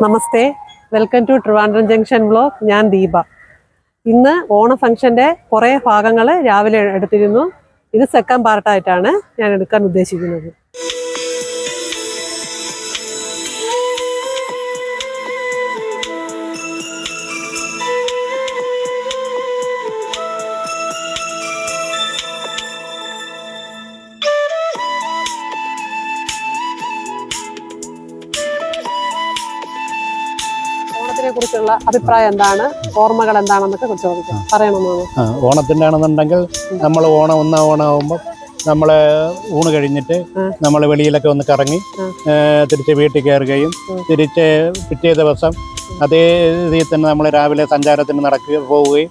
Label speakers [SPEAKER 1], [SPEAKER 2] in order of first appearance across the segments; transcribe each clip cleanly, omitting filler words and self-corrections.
[SPEAKER 1] Namaste, welcome to Trivandrum junction vlog. ഞാൻ ദീപ. ഇന്ന് ഓണ ഫംഗ്ഷൻ്റെ കുറേ ഭാഗങ്ങൾ രാവിലെ എടുത്തിരുന്നു. ഇത് സെക്കൻഡ് പാർട്ടായിട്ടാണ് ഞാൻ എടുക്കാൻ ഉദ്ദേശിക്കുന്നത്. കുറിച്ചുള്ള അഭിപ്രായം എന്താണ്, ഓർമ്മകൾ എന്താണെന്നൊക്കെ ചോദിക്കാം, പറയണമെന്നാണ്.
[SPEAKER 2] ഓണത്തിൻ്റെ ആണെന്നുണ്ടെങ്കിൽ നമ്മൾ ഒന്നാം ഓണമാകുമ്പോൾ നമ്മൾ ഊണ് കഴിഞ്ഞിട്ട് നമ്മൾ വെളിയിലൊക്കെ ഒന്ന് കറങ്ങി തിരിച്ച് വീട്ടിൽ കയറുകയും തിരിച്ച് പിറ്റേ ദിവസം അതേ രീതിയിൽ തന്നെ നമ്മൾ രാവിലെ സഞ്ചാരത്തിന് പോവുകയും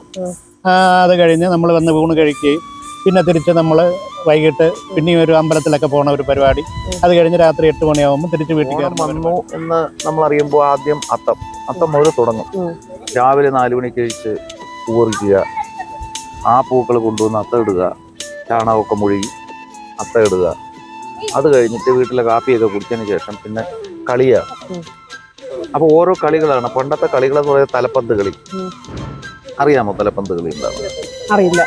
[SPEAKER 2] അത് കഴിഞ്ഞ് നമ്മൾ വന്ന് ഊണ് കഴിക്കുകയും പിന്നെ തിരിച്ച് നമ്മൾ വൈകിട്ട് പിന്നെയും ഒരു അമ്പലത്തിലൊക്കെ പോണ ഒരു പരിപാടി. അത് കഴിഞ്ഞ് രാത്രി 8 മണിയാകുമ്പോൾ തിരിച്ച് വീട്ടിൽ
[SPEAKER 3] വന്നു എന്ന് നമ്മൾ അറിയുമ്പോൾ ആദ്യം അത്തം മുതൽ തുടങ്ങും. രാവിലെ 4 മണിക്ക് കഴിച്ച് പൂറിക്കുക, ആ പൂക്കൾ കൊണ്ടുവന്ന് അത്തം ഇടുക, ചാണകമൊക്കെ മുഴുകി അത്തം ഇടുക. അത് കഴിഞ്ഞിട്ട് വീട്ടിലെ കാപ്പിയൊക്കെ കുടിച്ചതിന് ശേഷം പിന്നെ കളിയാണ്. അപ്പോൾ ഓരോ കളികളാണ്. പണ്ടത്തെ കളികളെന്ന് പറയുന്നത് തലപ്പന്ത് കളി. അറിയാമോ തലപ്പന്ത് കളി ഉണ്ടാവും?
[SPEAKER 1] അറിയില്ല.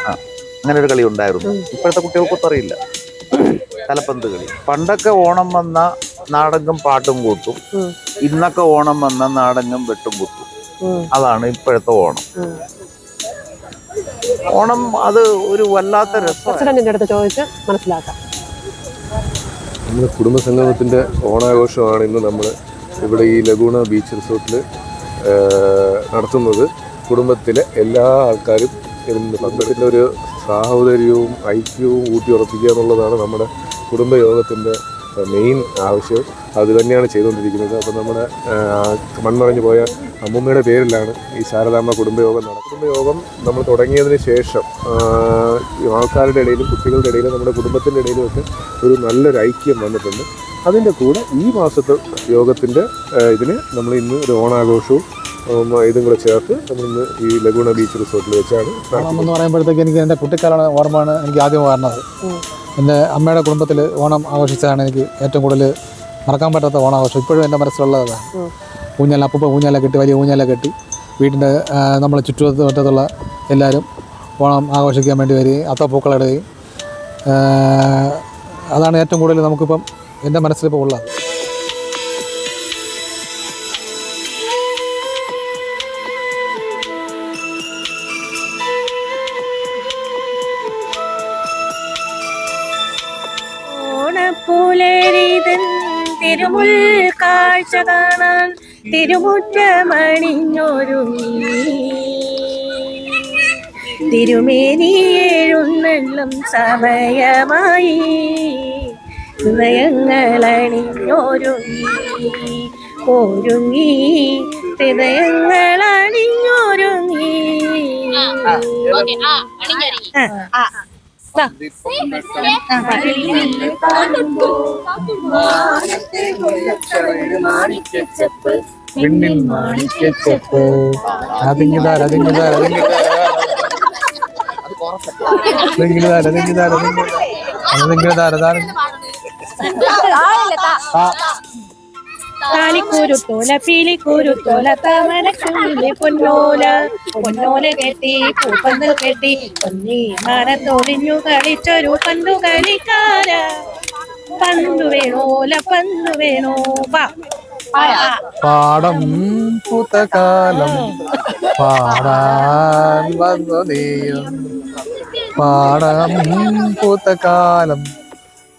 [SPEAKER 3] അങ്ങനെ ഒരു കളി ഉണ്ടായിരുന്നു. ഇപ്പോഴത്തെ കുട്ടികൾക്കൊന്നും അറിയില്ല തലപ്പന്ത് കളി. പണ്ടൊക്കെ ഓണം വന്ന നാടകം പാട്ടും കൂട്ടും, ഇന്നൊക്കെ ഓണം വന്ന നാടകം വെട്ടും കുത്തും. അതാണ് ഇപ്പോഴത്തെ ഓണം. ഓണം അത് ഒരു വല്ലാത്ത
[SPEAKER 1] രസം. ചോദിച്ച് മനസ്സിലാക്കാം.
[SPEAKER 4] നമ്മുടെ കുടുംബസംഗമത്തിന്റെ ഓണാഘോഷമാണ് ഇന്ന് നമ്മൾ ഇവിടെ ഈ ലഗൂണ ബീച്ച് റിസോർട്ടിൽ നടത്തുന്നത്. കുടുംബത്തിലെ എല്ലാ ആൾക്കാരും ഇതിന് പങ്കെടുക്കുന്ന ഒരു സാഹോദര്യവും ഐക്യവും ഊട്ടിയുറപ്പിക്കുക എന്നുള്ളതാണ് നമ്മുടെ കുടുംബയോഗത്തിൻ്റെ മെയിൻ ആവശ്യം. അത് തന്നെയാണ് ചെയ്തുകൊണ്ടിരിക്കുന്നത്. അപ്പോൾ നമ്മുടെ മൺമറഞ്ഞു പോയ അമ്മൂമ്മയുടെ പേരിലാണ് ഈ ശാരദാമ്മ കുടുംബയോഗം നടക്കുന്നത്. കുടുംബയോഗം നമ്മൾ തുടങ്ങിയതിന് ശേഷം ആൾക്കാരുടെ ഇടയിലും കുട്ടികളുടെ ഇടയിലും നമ്മുടെ കുടുംബത്തിൻ്റെ ഇടയിലുമൊക്കെ ഒരു നല്ലൊരു ഐക്യം വന്നിട്ടുണ്ട്. അതിൻ്റെ കൂടെ ഈ മാസത്തെ യോഗത്തിൻ്റെ ഇതിന് നമ്മൾ ഇന്ന് ഒരു ഓണാഘോഷവും ഇതും കൂടെ ചേർത്ത് നമ്മളിന്ന് ഈ ലഗൂണ ബീച്ച് റിസോർട്ടിൽ വെച്ചാണ്.
[SPEAKER 5] ഓണം എന്ന് പറയുമ്പോഴത്തേക്ക് എനിക്ക് എൻ്റെ കുട്ടിക്കാലാണ് ഓർമ്മയാണ് എനിക്ക് ആദ്യം വരുന്നത്. എൻ്റെ അമ്മയുടെ കുടുംബത്തിൽ ഓണം ആഘോഷിച്ചതാണ് എനിക്ക് ഏറ്റവും കൂടുതൽ മറക്കാൻ പറ്റാത്ത ഓണാഘോഷം. ഇപ്പോഴും എൻ്റെ മനസ്സിലുള്ളതാണ്. അപ്പൂപ്പ ഊഞ്ഞാല കെട്ടി, വലിയ ഊഞ്ഞാല കെട്ടി വീട്ടിൻ്റെ നമ്മളെ ചുറ്റുവട്ടത്തുള്ള എല്ലാവരും ഓണം ആഘോഷിക്കാൻ വേണ്ടി വരികയും അത്തപ്പൂക്കളിടുകയും, അതാണ് ഏറ്റവും കൂടുതൽ നമുക്കിപ്പം എൻ്റെ മനസ്സിലിപ്പോൾ ഉള്ളത്.
[SPEAKER 6] പുലരിതൻ തിരുമുൽ കാഴ്ച കാണാൻ തിരുമുറ്റമണിഞ്ഞൊരുങ്ങി തിരുമേനി എഴുന്നള്ളും സമയമായി ഹൃദയങ്ങളണിഞ്ഞൊരുങ്ങി ഹൃദയങ്ങളണിഞ്ഞൊരുങ്ങി. താലിക്കൂരുത്തോല പീലിക്കൂരുത്തോല താമരക്കുള്ളിലെ പൊന്നോല കെട്ടി പൂപ്പന്തൽ കെട്ടി പൊന്നി മരത്തൊളിഞ്ഞു കളിച്ചൊരു പന്തു കളിക്കാര. പന്തു വേണോ
[SPEAKER 5] പാടം പൂത്തകാലം പാടാൻ വന്നു നീയും, പാടം പൂത്തകാലം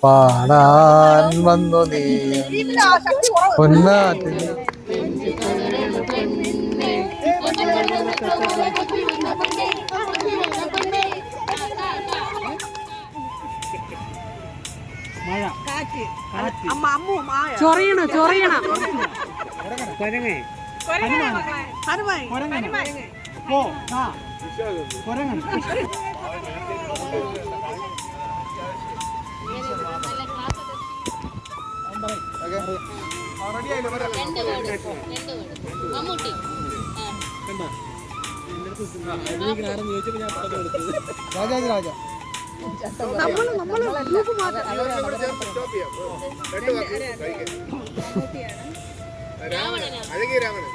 [SPEAKER 5] പാടാൻ വന്നു നീയും പൊന്നാറ്റിൽ.
[SPEAKER 1] ചൊറിയണം
[SPEAKER 5] രാജ
[SPEAKER 7] അഴകിയ രാമന്